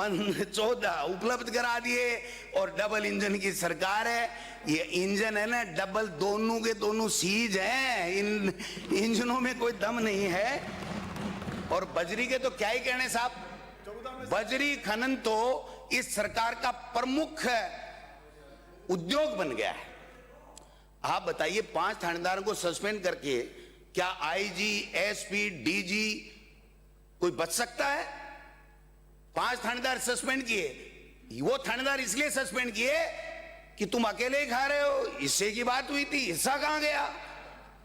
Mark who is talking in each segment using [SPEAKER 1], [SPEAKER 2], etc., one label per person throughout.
[SPEAKER 1] 14 उपलब्ध करा दिए और डबल इंजन की सरकार है। ये इंजन है ना डबल, दोनों के दोनों सीज हैं, इन इंजनों में कोई दम नहीं है। और बजरी के तो क्या ही कहने साहब, बजरी खनन तो इस सरकार का प्रमुख उद्योग बन गया है। आप बताइए 5 थानेदारों को सस्पेंड करके क्या आईजी, एसपी, डीजी कोई बच सकता है? 5 थानेदार सस्पेंड किए। वो थानेदार इसलिए सस्पेंड किए कि तुम अकेले ही खा रहे हो, हिस्से की बात हुई थी, हिस्सा कहां गया?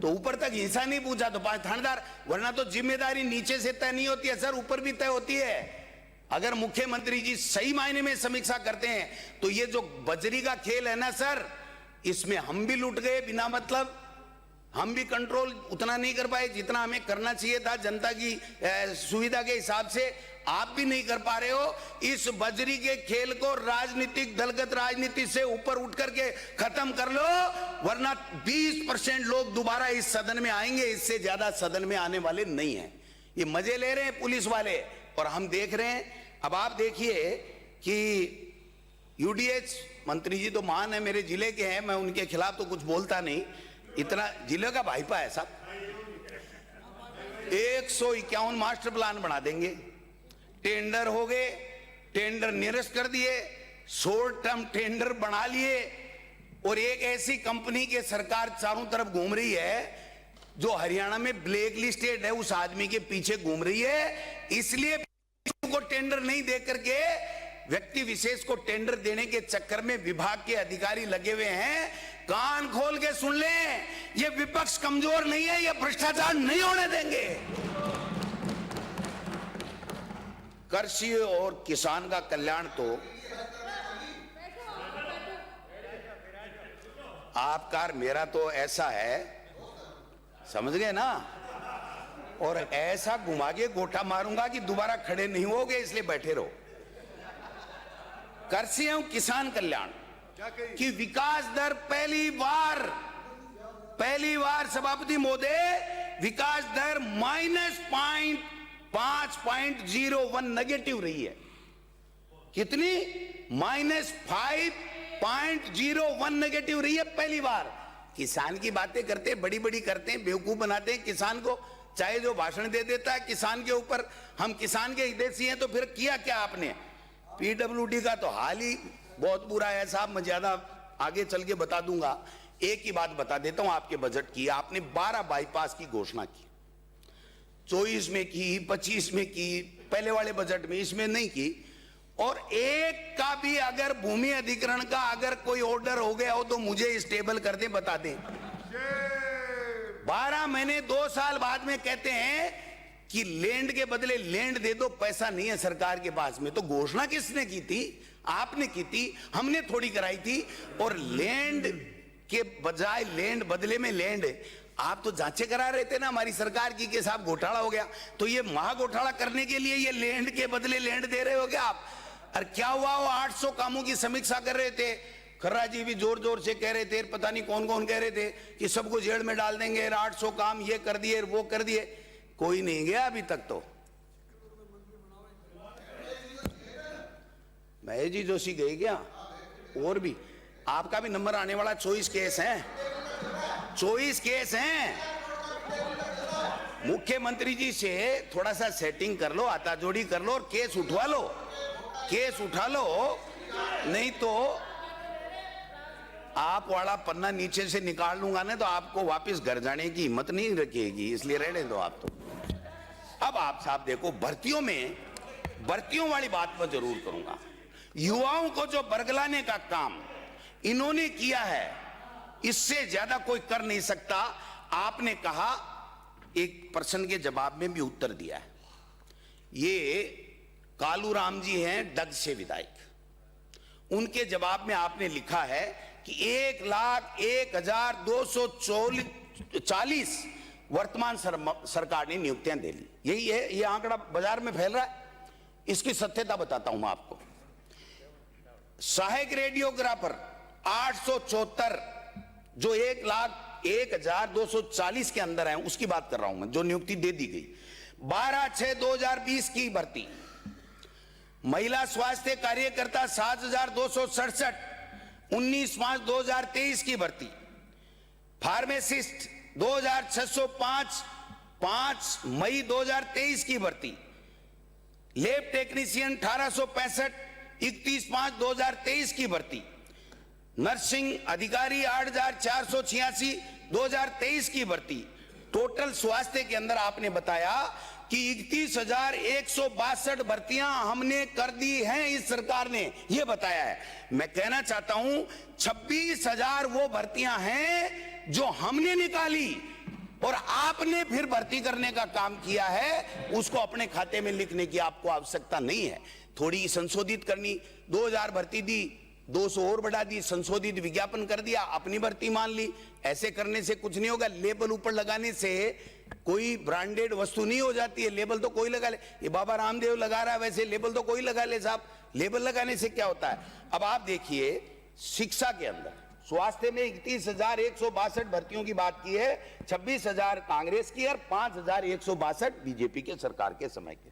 [SPEAKER 1] तो ऊपर तक हिस्सा नहीं पूछा तो 5 थानेदार। वरना तो जिम्मेदारी नीचे से तय नहीं होती है सर, ऊपर भी तय होती है। अगर मुख्यमंत्री जी सही मायने में समीक्षा करते हैं तो ये जो बजरी का खेल है ना सर, इसमें हम भी लुट गए बिना मतलब। हम भी कंट्रोल उतना नहीं कर पाए जितना हमें करना चाहिए था जनता की सुविधा के हिसाब से। आप भी नहीं कर पा रहे हो। इस बजरी के खेल को राजनीतिक, दलगत राजनीति से ऊपर उठ करके खत्म कर लो, वरना 20% लोग दोबारा इस सदन में आएंगे, इससे ज्यादा सदन में आने वाले नहीं हैं। ये मजे ले रहे हैं पुलिस वाले और हम देख रहे हैं। अब आप देखिए कि यूडीएच मंत्री जी तो महान है, मेरे जिले के हैं, मैं उनके खिलाफ तो कुछ बोलता नहीं, इतना जिले का भाईपा है साहब। 151 मास्टर प्लान बना देंगे, टेंडर हो गए, टेंडर निरस्त कर दिए, शॉर्ट टर्म टेंडर बना लिए। और एक ऐसी कंपनी के सरकार चारों तरफ घूम रही है जो हरियाणा में ब्लैक लिस्टेड है, उस आदमी के पीछे घूम रही है। इसलिए को टेंडर नहीं दे करके व्यक्ति विशेष को टेंडर देने के चक्कर में विभाग के अधिकारी लगे हुए हैं। कान खोल के सुन लें, ये विपक्ष कमजोर नहीं है, ये भ्रष्टाचार नहीं होने देंगे। कृषि और किसान का कल्याण तो आपका मेरा तो ऐसा है, समझ गए ना, और ऐसा घुमा के गोटा मारूंगा कि दोबारा खड़े नहीं होगे, इसलिए बैठे रहो। कृषि एवं किसान कल्याण की विकास दर पहली बार सभापति महोदय, विकास दर -5.01 नेगेटिव रही है। कितनी? -5.01 नेगेटिव रही है पहली बार। किसान की बातें करते, बड़ी बड़ी करते हैं, बेवकूफ बनाते हैं किसान को, चाहे जो भाषण दे देता है किसान के ऊपर। हम किसान के हितैषी हैं तो फिर किया क्या आपने? पीडब्ल्यूडी का तो हाल ही बहुत बुरा है साहब, मैं ज्यादा आगे चल के बता दूंगा। एक ही बात बता देता हूं आपके बजट की। आपने 12 बाईपास की घोषणा की, 24 में की, 25 में की, पहले वाले बजट में, इसमें नहीं की। और एक का भी अगर भूमि अधिग्रहण का अगर कोई ऑर्डर हो गया हो तो मुझे स्टेबल कर दें, बता दें। 12 महीने 2 साल बाद में कहते हैं कि लैंड के बदले लैंड दे दो, पैसा नहीं है सरकार के पास में। तो घोषणा किसने की थी? आपने की थी, हमने थोड़ी कराई थी। और लैंड के बजाय लैंड, बदले में लैंड, आप तो जांचें करा रहे थे ना हमारी सरकार की कि साहब घोटाला हो गया। तो ये महा घोटाला करने के लिए ये लैंड के बदले लैंड दे रहे हो क्या आप? और क्या हुआ? वो 800 कामों की समीक्षा कर रहे थे, खर्रा जी भी जोर जोर से कह रहे थे, पता नहीं कौन कौन कह रहे थे कि सबको जेल में डाल देंगे, 800 काम ये कर दिए वो कर दिए। कोई नहीं गया अभी तक। तो महेश जी जोशी गए क्या? और भी आपका भी नंबर आने वाला। 24 केस हैं, 24 केस हैं। मुख्यमंत्री जी से थोड़ा सा सेटिंग कर लो, आताजोड़ी कर लो और केस उठवा लो, केस उठा लो। नहीं तो आप वाला पन्ना नीचे से निकाल लूंगा ना तो आपको वापस घर जाने की हिम्मत नहीं रखेगी, इसलिए रहने दो आप। तो अब आप साहब देखो, भर्तियों वाली बात मैं जरूर करूंगा। युवाओं को जो बरगलाने का काम इन्होंने किया है, इससे ज्यादा कोई कर नहीं सकता। आपने कहा, एक प्रश्न के जवाब में भी उत्तर दिया है। ये कालूराम जी हैं डग से विधायक, उनके जवाब में आपने लिखा है कि 1,01,240 वर्तमान सरकार ने नियुक्तियां दे ली। यही है, ये आंकड़ा बाजार में फैल रहा है, इसकी सत्यता बताता हूं मैं आपको। सहायक रेडियोग्राफर 874, जो 1,01,240 के अंदर है, उसकी बात कर रहा हूं मैं, जो नियुक्ति दे दी गई। 12/6/2020 की भर्ती। महिला स्वास्थ्य कार्यकर्ता 7,267, 19/5/2023 की भर्ती। फार्मासिस्ट 2,605, 5 मई 2023 की भर्ती। लैब टेक्नीशियन 1865, 31/5/2023 की भर्ती। नर्सिंग अधिकारी 8,486, 2023 की भर्ती। टोटल स्वास्थ्य के अंदर आपने बताया कि 31,162 भर्तियां हमने कर दी हैं, इस सरकार ने ये बताया है। मैं कहना चाहता हूं 26,000 वो भर्तियां हैं जो हमने निकाली और आपने फिर भर्ती करने का काम किया है, उसको अपने खाते में लिखने की आपको आवश्यकता नहीं है। थोड़ी संशोधित करनी, 2,000 भर्ती दी, 200 और बढ़ा दी, संशोधित विज्ञापन कर दिया, अपनी भर्ती मान ली। ऐसे करने से कुछ नहीं होगा। लेबल ऊपर लगाने से कोई ब्रांडेड वस्तु नहीं हो जाती है। लेबल तो कोई लगा ले, ये बाबा रामदेव लगा रहा है, वैसे लेबल तो कोई लगा ले साहब। लेबल लगाने से क्या होता है? अब आप देखिए, शिक्षा के अंदर स्वास्थ्य में 31,162 भर्तियों की बात की है, 26,000 कांग्रेस की और 5,162 बीजेपी के सरकार के समय के।